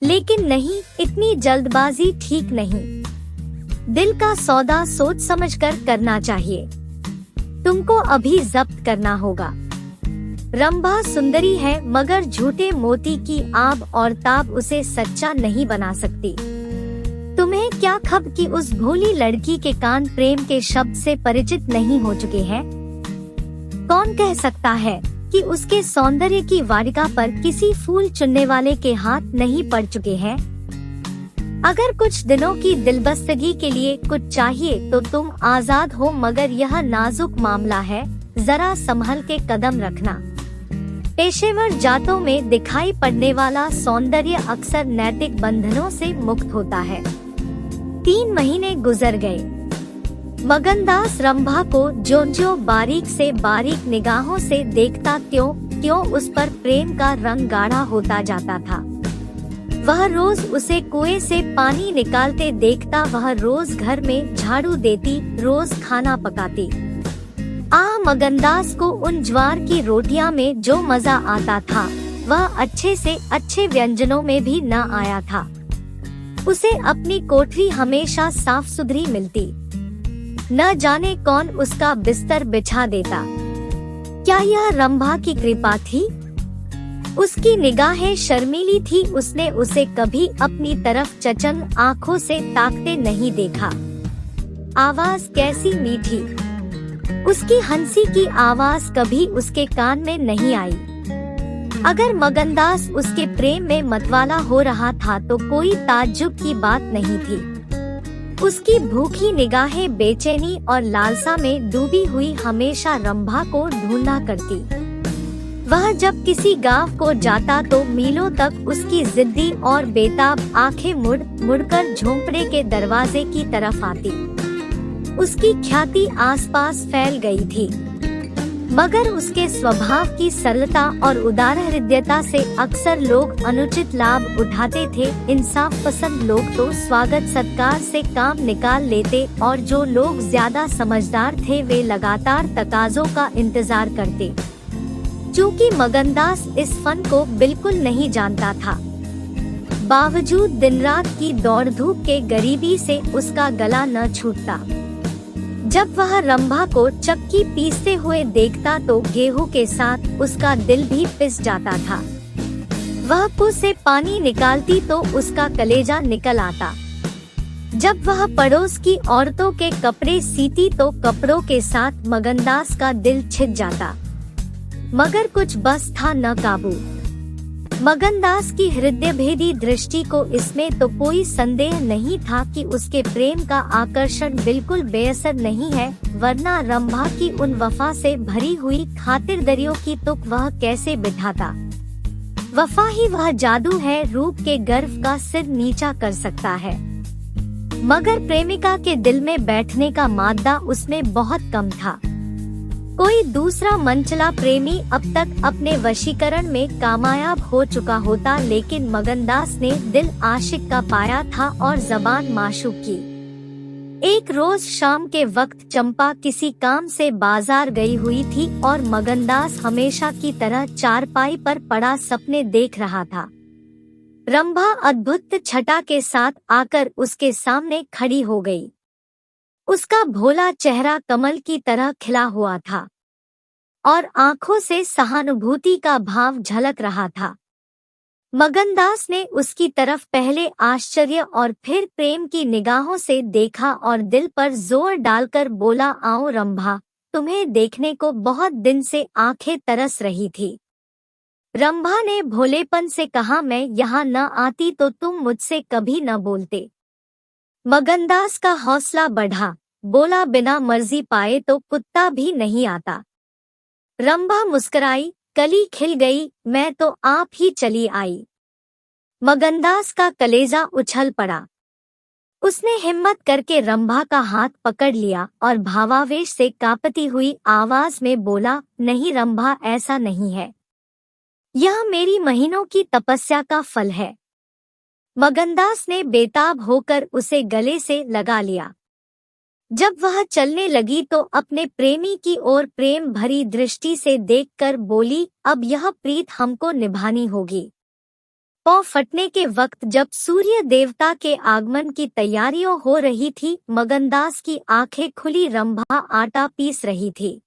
लेकिन नहीं, इतनी जल्दबाजी ठीक नहीं। दिल का सौदा सोच समझकर करना चाहिए। तुमको अभी जब्त करना होगा। रंभा सुंदरी है, मगर झूठे मोती की आब और ताब उसे सच्चा नहीं बना सकती। तुम्हें क्या खब कि उस भोली लड़की के कान प्रेम के शब्द से परिचित नहीं हो चुके हैं? कौन कह सकता है कि उसके सौंदर्य की वाटिका पर किसी फूल चुनने वाले के हाथ नहीं पड़ चुके हैं? अगर कुछ दिनों की दिलबस्तगी के लिए कुछ चाहिए तो तुम आजाद हो, मगर यह नाजुक मामला है, जरा संभल के कदम रखना। पेशेवर जातों में दिखाई पड़ने वाला सौंदर्य अक्सर नैतिक बंधनों से मुक्त होता है। 3 महीने गुजर गए। मगनदास रंभा को जो बारीक से बारीक निगाहों से देखता, त्यों उस पर प्रेम का रंग गाढ़ा होता जाता था। वह रोज उसे कुएं से पानी निकालते देखता, वह रोज घर में झाड़ू देती, रोज खाना पकाती। मगनदास को उन ज्वार की रोटियां में जो मजा आता था, वह अच्छे से अच्छे व्यंजनों में भी न आया था। उसे अपनी कोठरी हमेशा साफ सुथरी मिलती। न जाने कौन उसका बिस्तर बिछा देता। क्या यह रंभा की कृपा थी? उसकी निगाहें शर्मीली थी, उसने उसे कभी अपनी तरफ चचल आंखों से ताकते नहीं देखा। आवाज कैसी मीठी! उसकी हंसी की आवाज कभी उसके कान में नहीं आई। अगर मगनदास उसके प्रेम में मतवाला हो रहा था तो कोई ताज्जुब की बात नहीं थी। उसकी भूखी निगाहें बेचैनी और लालसा में डूबी हुई हमेशा रंभा को ढूंढा करती। वह जब किसी गांव को जाता तो मीलों तक उसकी जिद्दी और बेताब आंखें मुड़कर झोंपड़े के दरवाजे की तरफ आती। उसकी ख्याति आसपास फैल गई थी, मगर उसके स्वभाव की सरलता और उदार हृदयता से अक्सर लोग अनुचित लाभ उठाते थे। इंसाफ पसंद लोग तो स्वागत सत्कार से काम निकाल लेते और जो लोग ज्यादा समझदार थे वे लगातार तकाजों का इंतजार करते। चूँकि मगनदास इस फन को बिल्कुल नहीं जानता था, बावजूद दिन रात की दौड़ धूप के गरीबी से उसका गला न छूटता। जब वह रंभा को चक्की पीसते हुए देखता तो गेहूं के साथ उसका दिल भी पिस जाता था। वह कुएं से पानी निकालती तो उसका कलेजा निकल आता। जब वह पड़ोस की औरतों के कपड़े सीती तो कपड़ों के साथ मगनदास का दिल छिद जाता। मगर कुछ बस था न काबू। मगनदास की हृदय भेदी दृष्टि को इसमें तो कोई संदेह नहीं था कि उसके प्रेम का आकर्षण बिल्कुल बेअसर नहीं है, वरना रंभा की उन वफा से भरी हुई खातिरदारियों की तुक वह कैसे बिठाता। वफा ही वह जादू है, रूप के गर्व का सिर नीचा कर सकता है। मगर प्रेमिका के दिल में बैठने का मादा उसमें बहुत कम था। कोई दूसरा मनचला प्रेमी अब तक अपने वशीकरण में कामयाब हो चुका होता, लेकिन मगनदास ने दिल आशिक का पाया था और जबान माशूक की। एक रोज शाम के वक्त चंपा किसी काम से बाजार गई हुई थी और मगनदास हमेशा की तरह चारपाई पर पड़ा सपने देख रहा था। रंभा अद्भुत छटा के साथ आकर उसके सामने खड़ी हो गई। उसका भोला चेहरा कमल की तरह खिला हुआ था और आंखों से सहानुभूति का भाव झलक रहा था। मगनदास ने उसकी तरफ पहले आश्चर्य और फिर प्रेम की निगाहों से देखा और दिल पर जोर डालकर बोला, आओ रंभा, तुम्हें देखने को बहुत दिन से आंखें तरस रही थी। रंभा ने भोलेपन से कहा, मैं यहाँ न आती तो तुम मुझसे कभी न बोलते। मगनदास का हौसला बढ़ा, बोला, बिना मर्जी पाए तो कुत्ता भी नहीं आता। रंभा मुस्कुराई, कली खिल गई, मैं तो आप ही चली आई। मगनदास का कलेजा उछल पड़ा। उसने हिम्मत करके रंभा का हाथ पकड़ लिया और भावावेश से कांपती हुई आवाज में बोला, नहीं रंभा, ऐसा नहीं है। यह मेरी महीनों की तपस्या का फल है। मगनदास ने बेताब होकर उसे गले से लगा लिया। जब वह चलने लगी तो अपने प्रेमी की ओर प्रेम भरी दृष्टि से देखकर बोली, अब यह प्रीत हमको निभानी होगी। पौ फटने के वक्त जब सूर्य देवता के आगमन की तैयारियों हो रही थी, मगनदास की आंखें खुली रंभा आटा पीस रही थी।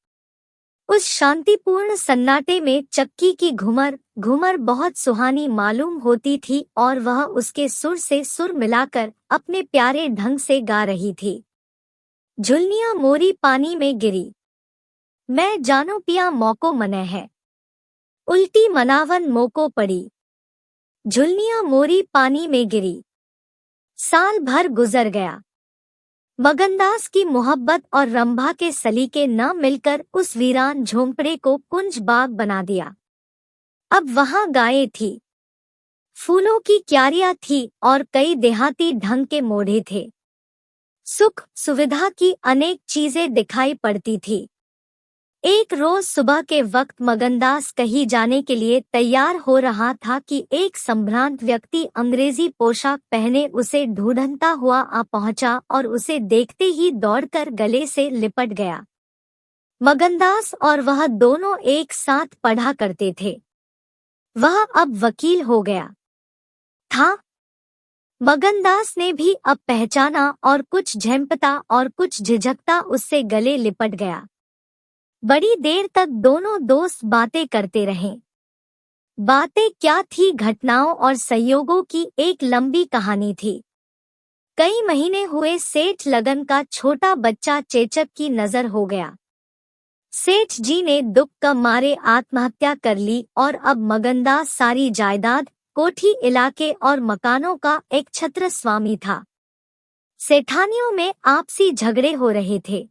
उस शांतिपूर्ण सन्नाटे में चक्की की घुमर घुमर बहुत सुहानी मालूम होती थी और वह उसके सुर से सुर मिलाकर अपने प्यारे ढंग से गा रही थी। झुलनिया मोरी पानी में गिरी, मैं जानो पिया मौको मने है, उल्टी मनावन मोको पड़ी। झुलनिया मोरी पानी में गिरी। साल भर गुजर गया। मगनदास की मोहब्बत और रंभा के सलीके न मिलकर उस वीरान झोंपड़े को कुंज बाग बना दिया। अब वहां गायें थी, फूलों की क्यारियां थी और कई देहाती ढंग के मोढ़े थे। सुख सुविधा की अनेक चीजें दिखाई पड़ती थी। एक रोज सुबह के वक्त मगनदास कहीं जाने के लिए तैयार हो रहा था कि एक संभ्रांत व्यक्ति अंग्रेजी पोशाक पहने उसे ढूंढता हुआ आ पहुंचा और उसे देखते ही दौड़कर गले से लिपट गया। मगनदास और वह दोनों एक साथ पढ़ा करते थे। वह अब वकील हो गया था। मगनदास ने भी अब पहचाना और कुछ झेंपता और कुछ झिझकता उससे गले लिपट गया। बड़ी देर तक दोनों दोस्त बातें करते रहे। बातें क्या थी, घटनाओं और संयोगों की एक लंबी कहानी थी। कई महीने हुए सेठ लगन का छोटा बच्चा चेचक की नजर हो गया। सेठ जी ने दुख का मारे आत्महत्या कर ली और अब मगनदास सारी जायदाद, कोठी, इलाके और मकानों का एक छत्र स्वामी था। सेठानियों में आपसी झगड़े हो रहे थे।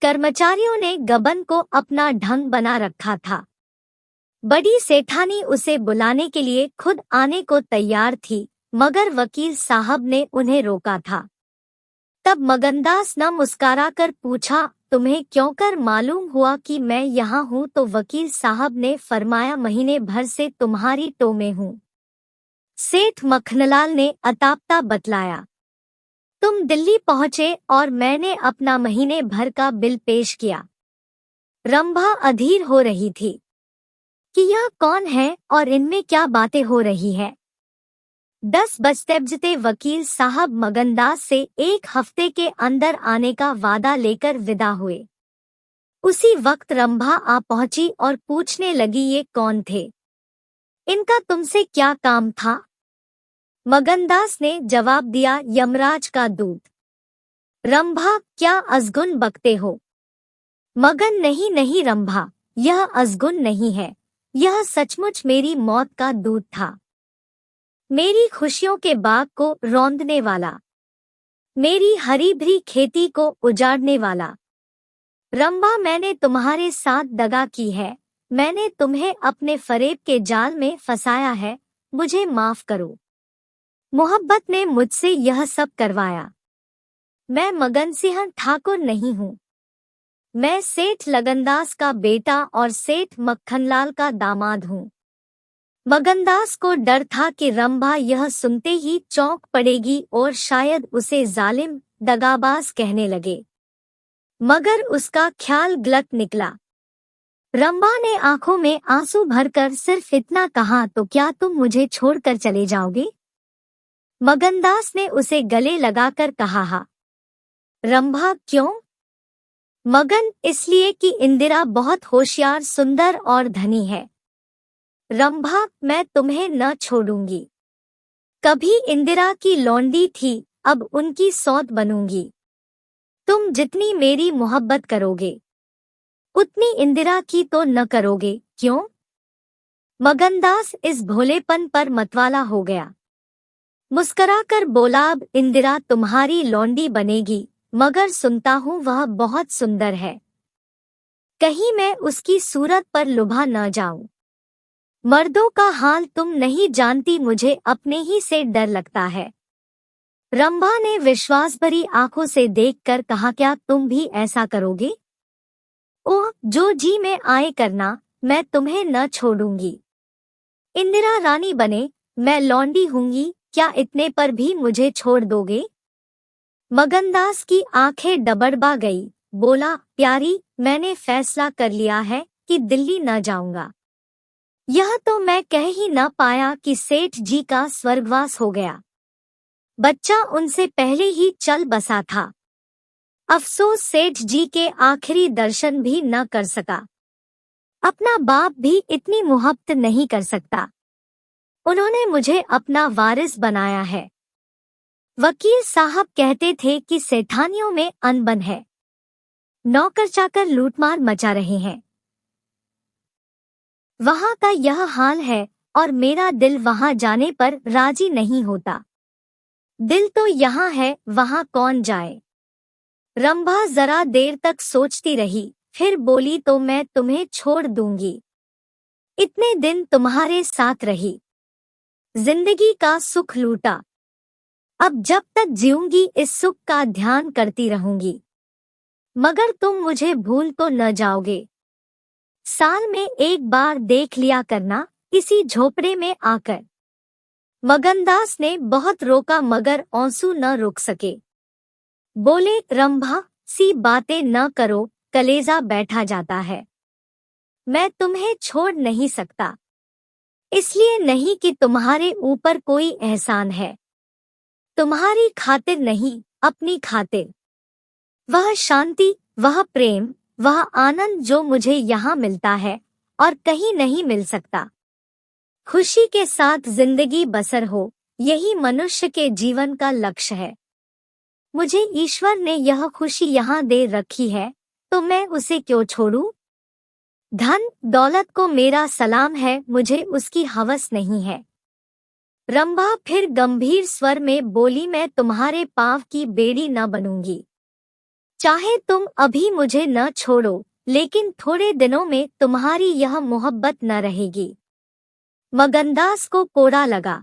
कर्मचारियों ने गबन को अपना ढंग बना रखा था। बड़ी सेठानी उसे बुलाने के लिए खुद आने को तैयार थी, मगर वकील साहब ने उन्हें रोका था। तब मगनदास न मुस्कुराकर पूछा, तुम्हें क्यों कर मालूम हुआ कि मैं यहाँ हूँ? तो वकील साहब ने फरमाया, महीने भर से तुम्हारी टो में हूँ। सेठ मखनलाल ने अतापता बतलाया, तुम दिल्ली पहुंचे और मैंने अपना महीने भर का बिल पेश किया। रंभा अधीर हो रही थी कि यह कौन है और इनमें क्या बातें हो रही है। 10 बजते वकील साहब मगनदास से एक हफ्ते के अंदर आने का वादा लेकर विदा हुए। उसी वक्त रंभा आ पहुंची और पूछने लगी, ये कौन थे? इनका तुमसे क्या काम था? मगनदास ने जवाब दिया, यमराज का दूत। रंभा, क्या अजगुन बकते हो? मगन, नहीं नहीं रंभा, यह अजगुन नहीं है, यह सचमुच मेरी मौत का दूत था। मेरी खुशियों के बाग को रौंदने वाला, मेरी हरी भरी खेती को उजाड़ने वाला। रंभा, मैंने तुम्हारे साथ दगा की है, मैंने तुम्हें अपने फरेब के जाल में फंसाया है, मुझे माफ करो। मोहब्बत ने मुझसे यह सब करवाया। मैं मगन सिंह ठाकुर नहीं हूँ। मैं सेठ लगनदास का बेटा और सेठ मक्खनलाल का दामाद हूँ। मगनदास को डर था कि रंभा यह सुनते ही चौंक पड़ेगी और शायद उसे जालिम, दगाबाज कहने लगे, मगर उसका ख्याल गलत निकला। रंभा ने आंखों में आंसू भरकर सिर्फ इतना कहा, तो क्या तुम मुझे छोड़कर चले जाओगे? मगनदास ने उसे गले लगाकर कहा, हा। रंभा, क्यों? मगन, इसलिए कि इंदिरा बहुत होशियार, सुंदर और धनी है। रंभा, मैं तुम्हें न छोड़ूंगी। कभी इंदिरा की लौंडी थी, अब उनकी सौत बनूंगी। तुम जितनी मेरी मोहब्बत करोगे उतनी इंदिरा की तो न करोगे, क्यों? मगनदास इस भोलेपन पर मतवाला हो गया। मुस्कुराकर बोला, अब इंदिरा तुम्हारी लौंडी बनेगी, मगर सुनता हूँ वह बहुत सुंदर है। कहीं मैं उसकी सूरत पर लुभा न जाऊं। मर्दों का हाल तुम नहीं जानती, मुझे अपने ही से डर लगता है। रंभा ने विश्वास भरी आंखों से देखकर कहा, क्या तुम भी ऐसा करोगे? ओह, जो जी में आए करना, मैं तुम्हें न छोड़ूंगी। इंदिरा रानी बने, मैं लौंडी हूंगी, क्या इतने पर भी मुझे छोड़ दोगे? मगनदास की आंखें डबडबा गई। बोला, प्यारी, मैंने फैसला कर लिया है कि दिल्ली न जाऊंगा। यह तो मैं कह ही न पाया कि सेठ जी का स्वर्गवास हो गया। बच्चा उनसे पहले ही चल बसा था। अफसोस सेठ जी के आखिरी दर्शन भी न कर सका। अपना बाप भी इतनी मोहब्बत नहीं कर सकता। उन्होंने मुझे अपना वारिस बनाया है। वकील साहब कहते थे कि सेठानियों में अनबन है, नौकर चाकर लूटमार मचा रहे हैं। वहां का यह हाल है और मेरा दिल वहां जाने पर राजी नहीं होता। दिल तो यहाँ है, वहां कौन जाए। रंभा जरा देर तक सोचती रही, फिर बोली तो मैं तुम्हें छोड़ दूंगी। इतने दिन तुम्हारे साथ रही, जिंदगी का सुख लूटा। अब जब तक जीऊंगी इस सुख का ध्यान करती रहूंगी। मगर तुम मुझे भूल तो न जाओगे। साल में एक बार देख लिया करना, किसी झोपड़े में आकर। मगनदास ने बहुत रोका मगर आंसू न रोक सके। बोले, रंभा सी बातें न करो, कलेजा बैठा जाता है। मैं तुम्हें छोड़ नहीं सकता। इसलिए नहीं कि तुम्हारे ऊपर कोई एहसान है। तुम्हारी खातिर नहीं, अपनी खातिर। वह शांति, वह प्रेम, वह आनंद जो मुझे यहाँ मिलता है और कहीं नहीं मिल सकता। खुशी के साथ जिंदगी बसर हो, यही मनुष्य के जीवन का लक्ष्य है। मुझे ईश्वर ने यह खुशी यहाँ दे रखी है, तो मैं उसे क्यों छोड़ूं? धन दौलत को मेरा सलाम है, मुझे उसकी हवस नहीं है। रंभा फिर गंभीर स्वर में बोली, मैं तुम्हारे पाँव की बेड़ी न बनूंगी। चाहे तुम अभी मुझे न छोड़ो, लेकिन थोड़े दिनों में तुम्हारी यह मोहब्बत न रहेगी। मगनदास को कोड़ा लगा।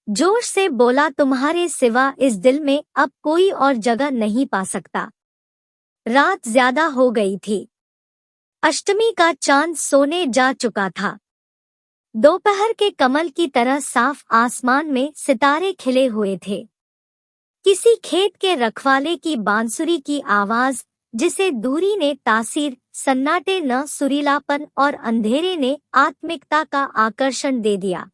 जोश से बोला, तुम्हारे सिवा इस दिल में अब कोई और जगह नहीं पा सकता। रात ज्यादा हो गई थी। अष्टमी का चांद सोने जा चुका था। दोपहर के कमल की तरह साफ आसमान में सितारे खिले हुए थे। किसी खेत के रखवाले की बांसुरी की आवाज, जिसे दूरी ने तासीर, सन्नाटे न सुरीलापन और अंधेरे ने आत्मिकता का आकर्षण दे दिया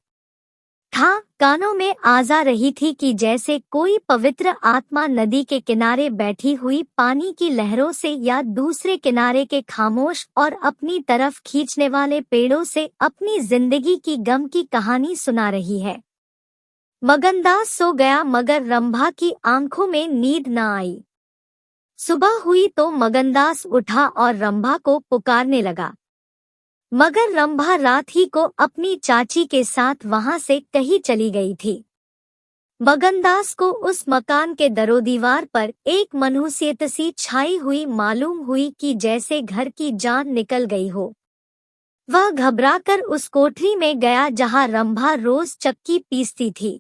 था, कानों में आजा रही थी कि जैसे कोई पवित्र आत्मा नदी के किनारे बैठी हुई पानी की लहरों से या दूसरे किनारे के खामोश और अपनी तरफ खींचने वाले पेड़ों से अपनी जिंदगी की गम की कहानी सुना रही है। मगनदास सो गया मगर रंभा की आंखों में नींद न आई। सुबह हुई तो मगनदास उठा और रंभा को पुकारने लगा, मगर रंभा रात ही को अपनी चाची के साथ वहां से कहीं चली गई थी। मगनदास को उस मकान के दरोदीवार पर एक मनहूसियत सी छाई हुई मालूम हुई कि जैसे घर की जान निकल गई हो। वह घबराकर उस कोठरी में गया जहां रंभा रोज चक्की पीसती थी,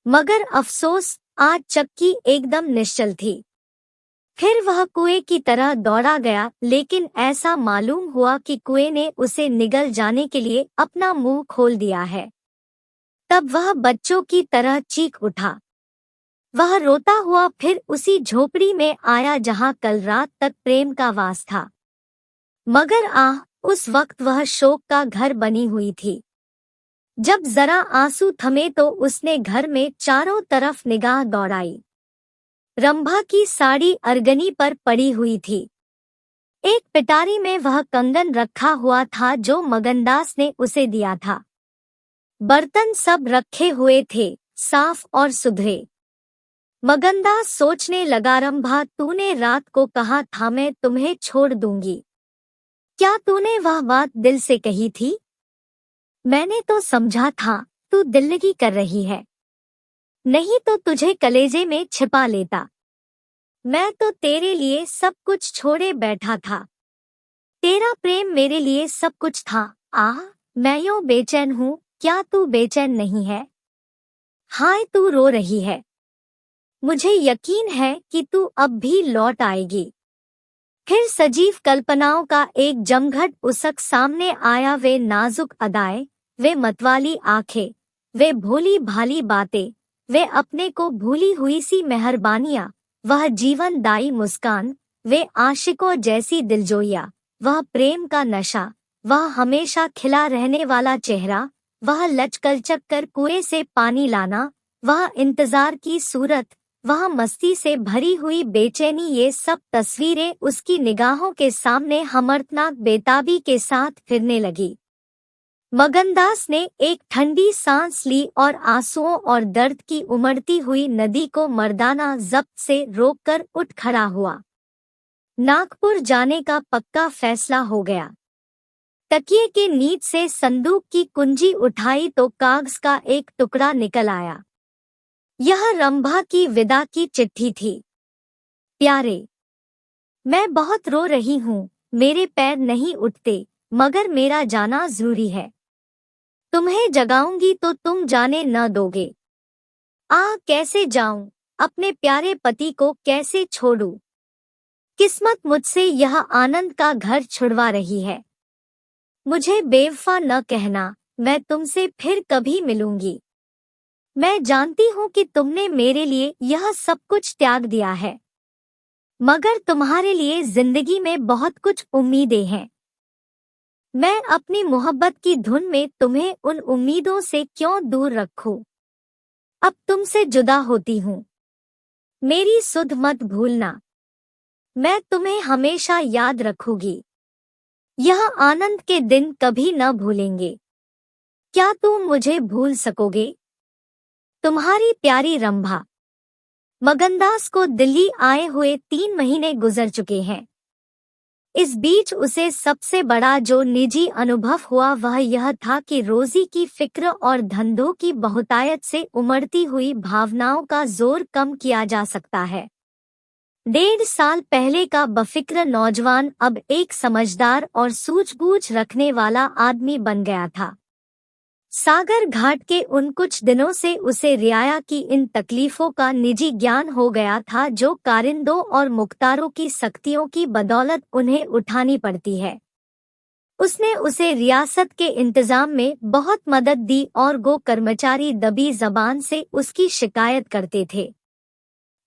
मगर अफसोस आज चक्की एकदम निश्चल थी। फिर वह कुएं की तरह दौड़ा गया, लेकिन ऐसा मालूम हुआ कि कुएं ने उसे निगल जाने के लिए अपना मुंह खोल दिया है। तब वह बच्चों की तरह चीख उठा। वह रोता हुआ फिर उसी झोपड़ी में आया जहां कल रात तक प्रेम का वास था, मगर उस वक्त वह शोक का घर बनी हुई थी। जब जरा आंसू थमे तो उसने घर में चारों तरफ निगाह दौड़ाई। रंभा की साड़ी अरगनी पर पड़ी हुई थी। एक पिटारी में वह कंगन रखा हुआ था जो मगनदास ने उसे दिया था। बर्तन सब रखे हुए थे, साफ और सुधरे। मगनदास सोचने लगा, रंभा तूने रात को कहा था मैं तुम्हें छोड़ दूंगी। क्या तूने वह बात दिल से कही थी? मैंने तो समझा था तू दिल्लगी कर रही है, नहीं तो तुझे कलेजे में छिपा लेता। मैं तो तेरे लिए सब कुछ छोड़े बैठा था। तेरा प्रेम मेरे लिए सब कुछ था। मैं यूं बेचैन हूँ, क्या तू बेचैन नहीं है? हाय तू रो रही है। मुझे यकीन है कि तू अब भी लौट आएगी। फिर सजीव कल्पनाओं का एक जमघट उसक सामने आया। वे नाजुक अदाएं, वे मतवाली आंखें, वे भोली भाली बातें, वे अपने को भूली हुई सी मेहरबानियां, वह जीवनदायी मुस्कान, वे आशिकों जैसी दिलजोइयां, वह प्रेम का नशा, वह हमेशा खिला रहने वाला चेहरा, वह लचक कर कुएं से पानी लाना, वह इंतजार की सूरत, वह मस्ती से भरी हुई बेचैनी, ये सब तस्वीरें उसकी निगाहों के सामने हमर्तनाक बेताबी के साथ फिरने लगी। मगनदास ने एक ठंडी सांस ली और आंसुओं और दर्द की उमड़ती हुई नदी को मर्दाना जब्त से रोककर उठ खड़ा हुआ। नागपुर जाने का पक्का फैसला हो गया। तकिए के नीच से संदूक की कुंजी उठाई तो कागज का एक टुकड़ा निकल आया। यह रंभा की विदा की चिट्ठी थी। प्यारे, मैं बहुत रो रही हूँ, मेरे पैर नहीं उठते, मगर मेरा जाना जरूरी है। तुम्हें जगाऊंगी तो तुम जाने न दोगे। कैसे जाऊं, अपने प्यारे पति को कैसे छोड़ूं? किस्मत मुझसे यह आनंद का घर छुड़वा रही है। मुझे बेवफा न कहना, मैं तुमसे फिर कभी मिलूंगी। मैं जानती हूँ कि तुमने मेरे लिए यह सब कुछ त्याग दिया है, मगर तुम्हारे लिए जिंदगी में बहुत कुछ उम्मीदें हैं। मैं अपनी मोहब्बत की धुन में तुम्हें उन उम्मीदों से क्यों दूर रखूं? अब तुमसे जुदा होती हूँ, मेरी सुध मत भूलना। मैं तुम्हें हमेशा याद रखूंगी। यह आनंद के दिन कभी न भूलेंगे। क्या तुम मुझे भूल सकोगे? तुम्हारी प्यारी रंभा। मगनदास को दिल्ली आए हुए 3 महीने गुजर चुके हैं। इस बीच उसे सबसे बड़ा जो निजी अनुभव हुआ वह यह था कि रोजी की फिक्र और धंधों की बहुतायत से उमड़ती हुई भावनाओं का जोर कम किया जा सकता है। 1.5 साल पहले का बफिक्र नौजवान अब एक समझदार और सूझबूझ रखने वाला आदमी बन गया था। सागर घाट के उन कुछ दिनों से उसे रियाया की इन तकलीफों का निजी ज्ञान हो गया था जो कारिंदों और मुख्तारों की सख्तियों की बदौलत उन्हें उठानी पड़ती है। उसने उसे रियासत के इंतजाम में बहुत मदद दी और गो कर्मचारी दबी जबान से उसकी शिकायत करते थे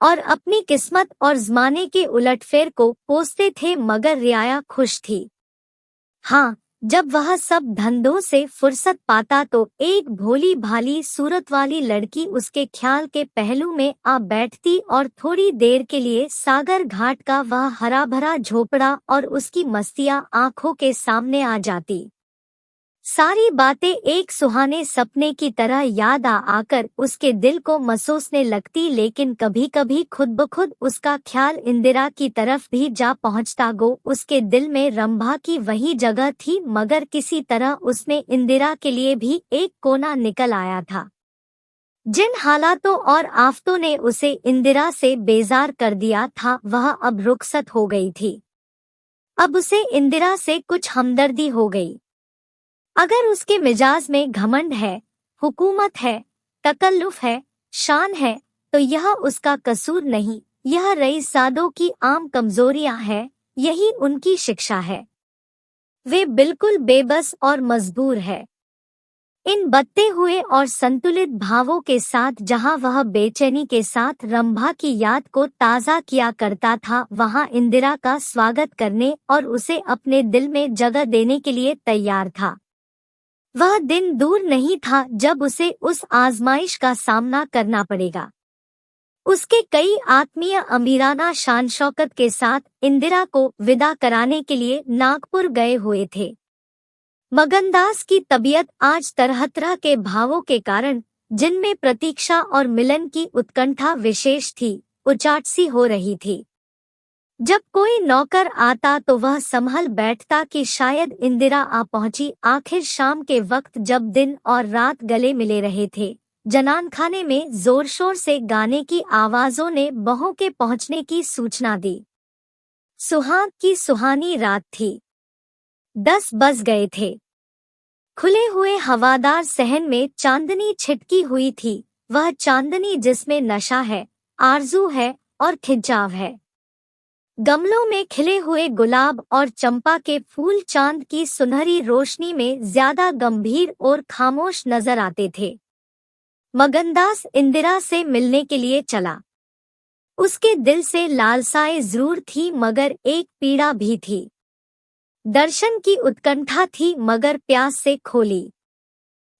और अपनी किस्मत और ज़माने के उलटफेर को कोसते थे, मगर रियाया खुश थी। हाँ, जब वह सब धंधों से फुर्सत पाता तो एक भोली भाली सूरत वाली लड़की उसके ख्याल के पहलू में आ बैठती और थोड़ी देर के लिए सागर घाट का वह हरा भरा झोपड़ा और उसकी मस्तियां आंखों के सामने आ जाती। सारी बातें एक सुहाने सपने की तरह याद आकर उसके दिल को मसोसने लगती, लेकिन कभी कभी खुद ब खुद उसका ख्याल इंदिरा की तरफ भी जा पहुंचता। उसके दिल में रंभा की वही जगह थी, मगर किसी तरह उसमें इंदिरा के लिए भी एक कोना निकल आया था। जिन हालातों और आफतों ने उसे इंदिरा से बेजार कर दिया था वह अब रुखसत हो गई थी। अब उसे इंदिरा से कुछ हमदर्दी हो गई। अगर उसके मिजाज में घमंड है, हुकूमत है, तकल्लुफ है, शान है, तो यह उसका कसूर नहीं, यह रईसजादों की आम कमजोरियां हैं, यही उनकी शिक्षा है। वे बिल्कुल बेबस और मजबूर है। इन बदते हुए और संतुलित भावों के साथ जहां वह बेचैनी के साथ रंभा की याद को ताज़ा किया करता था, वहां इंदिरा का स्वागत करने और उसे अपने दिल में जगह देने के लिए तैयार था। वह दिन दूर नहीं था जब उसे उस आजमाइश का सामना करना पड़ेगा। उसके कई आत्मीय अमीराना शान शौकत के साथ इंदिरा को विदा कराने के लिए नागपुर गए हुए थे। मगनदास की तबीयत आज तरह तरह के भावों के कारण, जिनमें प्रतीक्षा और मिलन की उत्कंठा विशेष थी, उचाट सी हो रही थी। जब कोई नौकर आता तो वह संभल बैठता कि शायद इंदिरा आ पहुंची। आखिर शाम के वक्त जब दिन और रात गले मिले रहे थे, जनानखाने में जोर शोर से गाने की आवाजों ने बहू के पहुंचने की सूचना दी। सुहाग की सुहानी रात थी। 10 बज गए थे। खुले हुए हवादार सहन में चांदनी छिटकी हुई थी, वह चांदनी जिसमें नशा है, आरजू है और खिंचाव है। गमलों में खिले हुए गुलाब और चंपा के फूल चांद की सुनहरी रोशनी में ज्यादा गंभीर और खामोश नजर आते थे। मगनदास इंदिरा से मिलने के लिए चला। उसके दिल से लालसाएं जरूर थी, मगर एक पीड़ा भी थी। दर्शन की उत्कंठा थी मगर प्यास से खोली।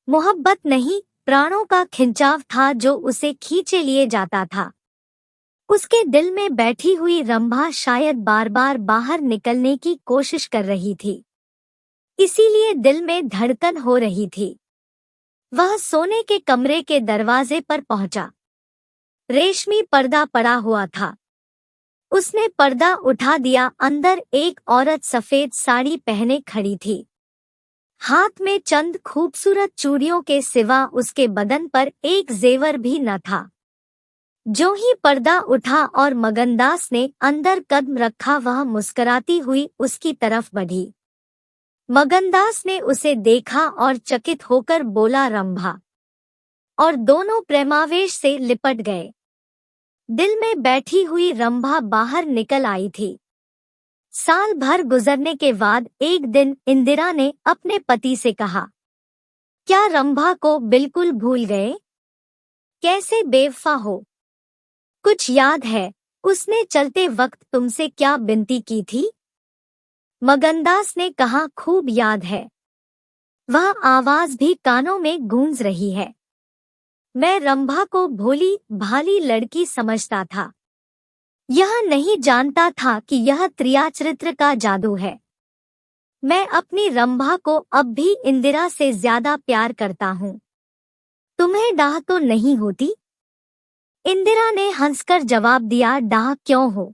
मोहब्बत नहीं, प्राणों का खिंचाव था जो उसे खींचे लिए जाता था। उसके दिल में बैठी हुई रंभा शायद बार बार बाहर निकलने की कोशिश कर रही थी, इसीलिए दिल में धड़कन हो रही थी। वह सोने के कमरे के दरवाजे पर पहुंचा। रेशमी पर्दा पड़ा हुआ था। उसने पर्दा उठा दिया। अंदर एक औरत सफेद साड़ी पहने खड़ी थी। हाथ में चंद खूबसूरत चूड़ियों के सिवा उसके बदन पर एक जेवर भी न था। जो ही पर्दा उठा और मगनदास ने अंदर कदम रखा, वह मुस्कुराती हुई उसकी तरफ बढ़ी। मगनदास ने उसे देखा और चकित होकर बोला, रंभा, और दोनों प्रेमावेश से लिपट गए। दिल में बैठी हुई रंभा बाहर निकल आई थी। साल भर गुजरने के बाद एक दिन इंदिरा ने अपने पति से कहा, क्या रंभा को बिल्कुल भूल गए? कैसे बेवफा हो? कुछ याद है उसने चलते वक्त तुमसे क्या विनती की थी? मगनदास ने कहा, खूब याद है। वह आवाज भी कानों में गूंज रही है। मैं रंभा को भोली भाली लड़की समझता था। यह नहीं जानता था कि यह त्रियाचरित्र का जादू है। मैं अपनी रंभा को अब भी इंदिरा से ज्यादा प्यार करता हूँ। तुम्हें डाह तो नहीं होती? इंदिरा ने हंसकर जवाब दिया, डाह क्यों हो?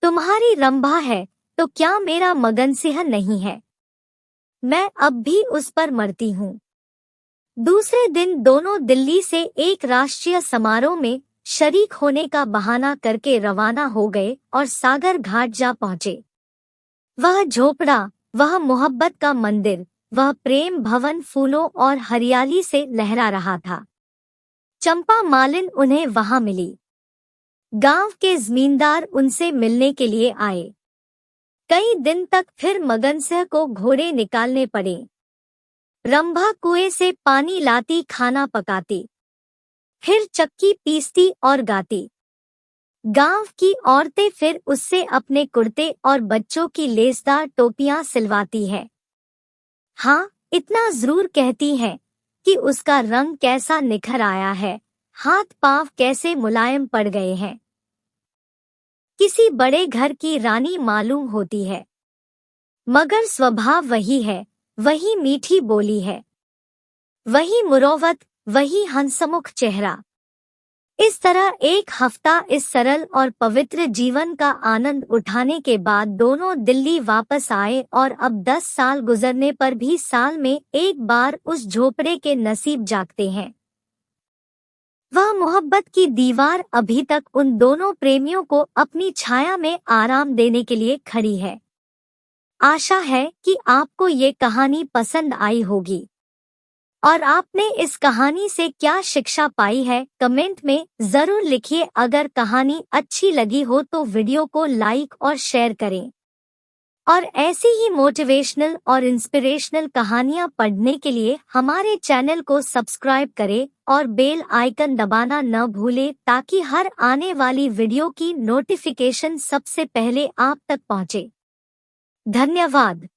तुम्हारी रंभा है तो क्या मेरा मगन सिंह नहीं है? मैं अब भी उस पर मरती हूँ। दूसरे दिन दोनों दिल्ली से एक राष्ट्रीय समारोह में शरीक होने का बहाना करके रवाना हो गए और सागर घाट जा पहुंचे। वह झोपड़ा, वह मोहब्बत का मंदिर, वह प्रेम भवन फूलों और हरियाली से लहरा रहा था। चंपा मालिन उन्हें वहां मिली। गांव के जमींदार उनसे मिलने के लिए आए। कई दिन तक फिर मगन सिंह को घोड़े निकालने पड़े। रंभा कुएं से पानी लाती, खाना पकाती, फिर चक्की पीसती और गाती। गांव की औरतें फिर उससे अपने कुर्ते और बच्चों की लेसदार टोपियां सिलवाती है। हाँ, इतना जरूर कहती हैं कि उसका रंग कैसा निखर आया है, हाथ पांव कैसे मुलायम पड़ गए हैं। किसी बड़े घर की रानी मालूम होती है, मगर स्वभाव वही है, वही मीठी बोली है, वही मुरोवत, वही हंसमुख चेहरा। इस तरह एक हफ्ता इस सरल और पवित्र जीवन का आनंद उठाने के बाद दोनों दिल्ली वापस आए और अब 10 साल गुजरने पर भी साल में एक बार उस झोपड़े के नसीब जागते हैं। वह मोहब्बत की दीवार अभी तक उन दोनों प्रेमियों को अपनी छाया में आराम देने के लिए खड़ी है। आशा है कि आपको ये कहानी पसंद आई होगी और आपने इस कहानी से क्या शिक्षा पाई है कमेंट में जरूर लिखिए। अगर कहानी अच्छी लगी हो तो वीडियो को लाइक और शेयर करें और ऐसी ही मोटिवेशनल और इंस्पिरेशनल कहानियां पढ़ने के लिए हमारे चैनल को सब्सक्राइब करें और बेल आइकन दबाना न भूलें ताकि हर आने वाली वीडियो की नोटिफिकेशन सबसे पहले आप तक पहुंचे। धन्यवाद।